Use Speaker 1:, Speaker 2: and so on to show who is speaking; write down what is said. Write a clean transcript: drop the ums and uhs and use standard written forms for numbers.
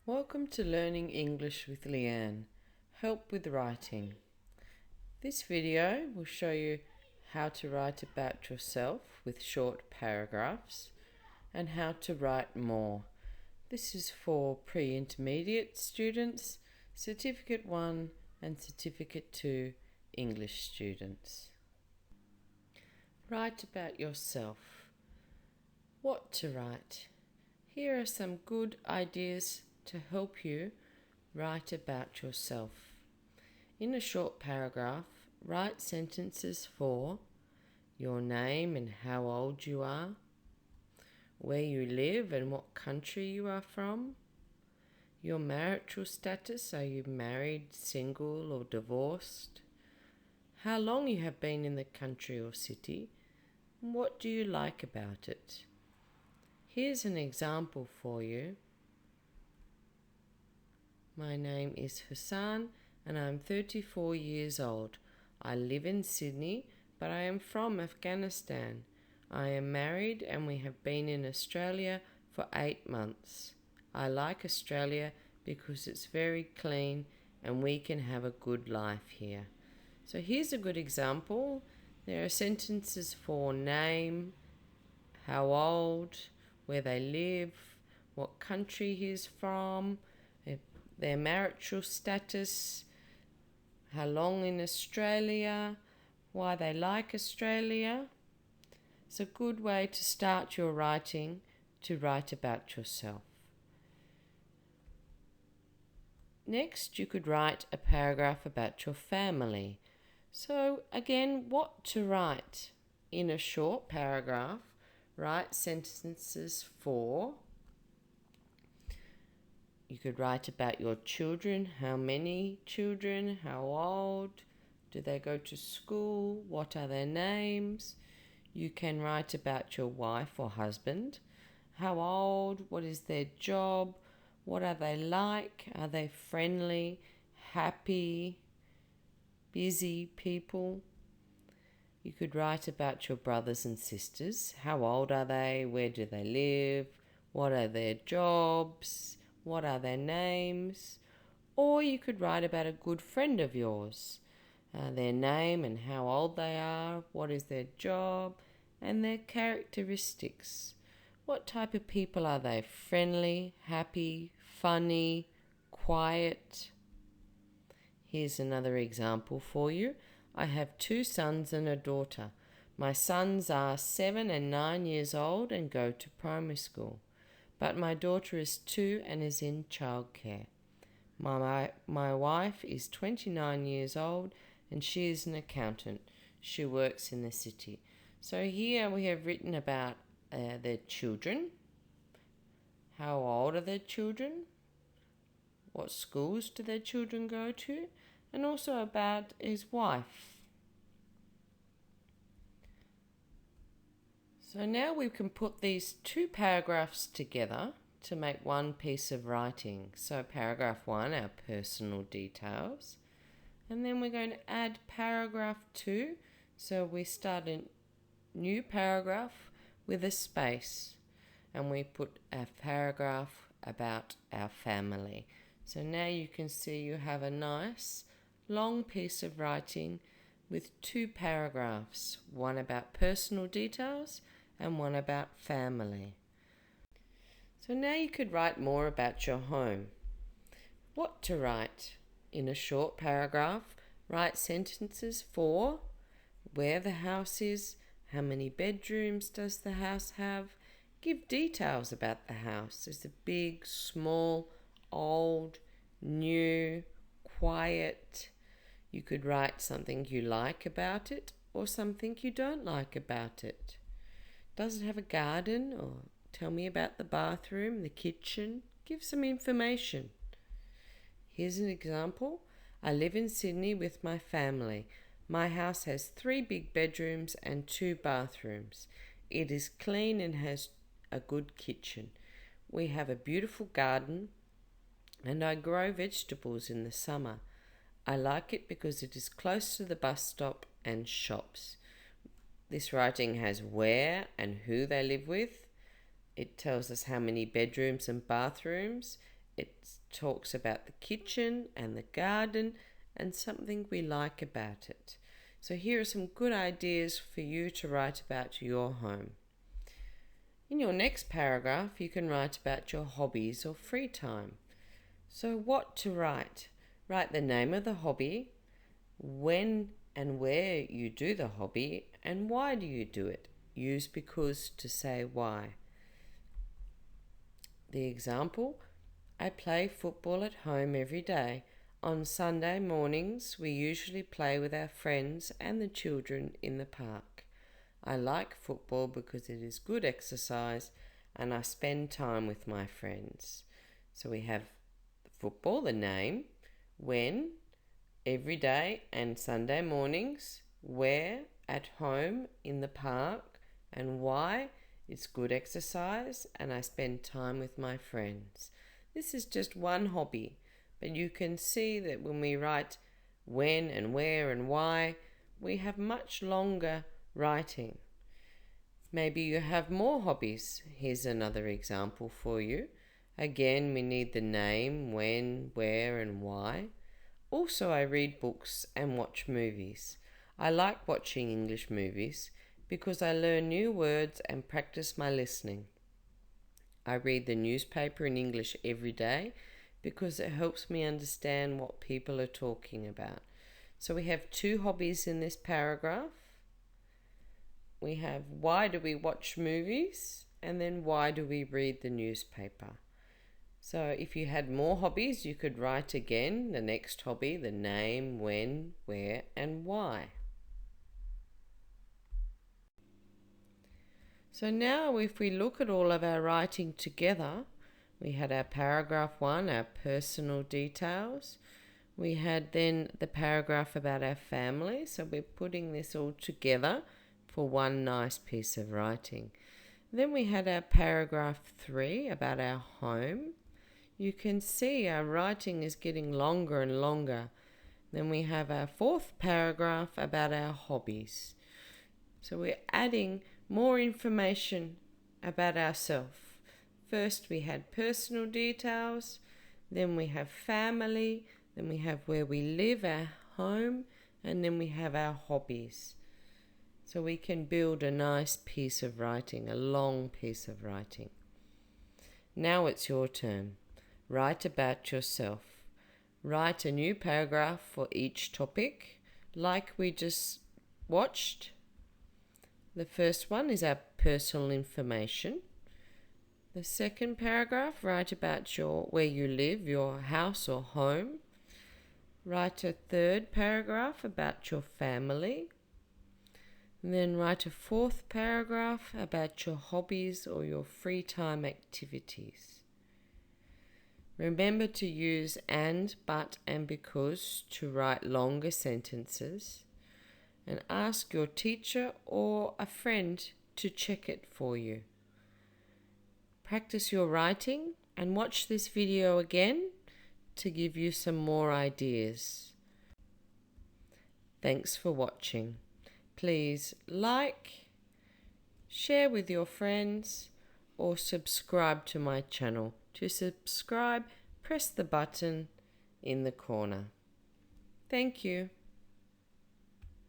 Speaker 1: Welcome to Learning English with Leanne. Help with writing. This video will show you how to write about yourself with short paragraphs and how to write more. This is for pre-intermediate students, Certificate 1 and Certificate 2 English students. Write about yourself. What to write? Here are some good ideas to help you write about yourself. In a short paragraph, write sentences for your name and how old you are, where you live and what country you are from, your marital status, are you married, single or divorced, how long you have been in the country or city, and what do you like about it. Here's an example for you. My name is Hassan and I'm 34 years old. I live in Sydney, but I am from Afghanistan. I am married and we have been in Australia for 8 months. I like Australia because it's very clean and we can have a good life here. So here's a good example. There are sentences for name, how old, where they live, what country he's from, their marital status, how long in Australia, why they like Australia. It's a good way to start your writing, to write about yourself. Next, you could write a paragraph about your family. So again, what to write? In a short paragraph, write sentences for. You could write about your children, how many children, how old, do they go to school, what are their names. You can write about your wife or husband, how old, what is their job, what are they like, are they friendly, happy, busy people. You could write about your brothers and sisters, how old are they, where do they live, what are their jobs, what are their names. Or you could write about a good friend of yours, their name and how old they are, what is their job, and their characteristics. What type of people are they? Friendly, happy, funny, quiet? Here's another example for you. I have 2 sons and a daughter. My sons are 7 and 9 years old and go to primary school, but my daughter is 2 and is in childcare. My wife is 29 years old and she is an accountant. She works in the city. So here we have written about their children. How old are their children? What schools do their children go to? And also about his wife. So now we can put these 2 paragraphs together to make one piece of writing. So paragraph 1, our personal details. And then we're going to add paragraph 2. So we start a new paragraph with a space. And we put a paragraph about our family. So now you can see you have a nice long piece of writing with 2 paragraphs. One about personal details and one about family. So now you could write more about your home. What to write? In a short paragraph, write sentences for where the house is, how many bedrooms does the house have. Give details about the house. Is it big, small, old, new, quiet? You could write something you like about it or something you don't like about it. Does it have a garden? Or tell me about the bathroom, the kitchen. Give some information. Here's an example. I live in Sydney with my family. My house has 3 big bedrooms and 2 bathrooms. It is clean and has a good kitchen. We have a beautiful garden and I grow vegetables in the summer. I like it because it is close to the bus stop and shops. This writing has where and who they live with. It tells us how many bedrooms and bathrooms. It talks about the kitchen and the garden and something we like about it. So here are some good ideas for you to write about your home. In your next paragraph, you can write about your hobbies or free time. So what to write? Write the name of the hobby, when and where you do the hobby, and why do you do it. Use because to say why. The example, I play football at home every day. On Sunday mornings, we usually play with our friends and the children in the park. I like football because it is good exercise and I spend time with my friends. So we have football, the name, when, every day and Sunday mornings, where, at home, in the park, and why, it's good exercise and I spend time with my friends. This is just one hobby, but you can see that when we write when and where and why, we have much longer writing. Maybe you have more hobbies. Here's another example for you. Again, we need the name, when, where, and why. Also, I read books and watch movies. I like watching English movies because I learn new words and practice my listening. I read the newspaper in English every day because it helps me understand what people are talking about. So we have two hobbies in this paragraph. We have why do we watch movies, and then why do we read the newspaper. So if you had more hobbies, you could write again the next hobby, the name, when, where, and why. So now if we look at all of our writing together, we had our paragraph 1, our personal details. We had then the paragraph about our family. So we're putting this all together for one nice piece of writing. Then we had our paragraph 3 about our home. You can see our writing is getting longer and longer. Then we have our 4th paragraph about our hobbies. So we're adding more information about ourselves. First we had personal details, then we have family, then we have where we live, our home, and then we have our hobbies. So we can build a nice piece of writing, a long piece of writing. Now it's your turn. Write about yourself. Write a new paragraph for each topic, like we just watched. The first one is our personal information. The second paragraph, write about where you live, your house or home. Write a third paragraph about your family. And then write a 4th paragraph about your hobbies or your free time activities. Remember to use and, but, and because to write longer sentences. And ask your teacher or a friend to check it for you. Practice your writing and watch this video again to give you some more ideas. Thanks for watching. Please like, share with your friends, or subscribe to my channel. To subscribe, press the button in the corner. Thank you.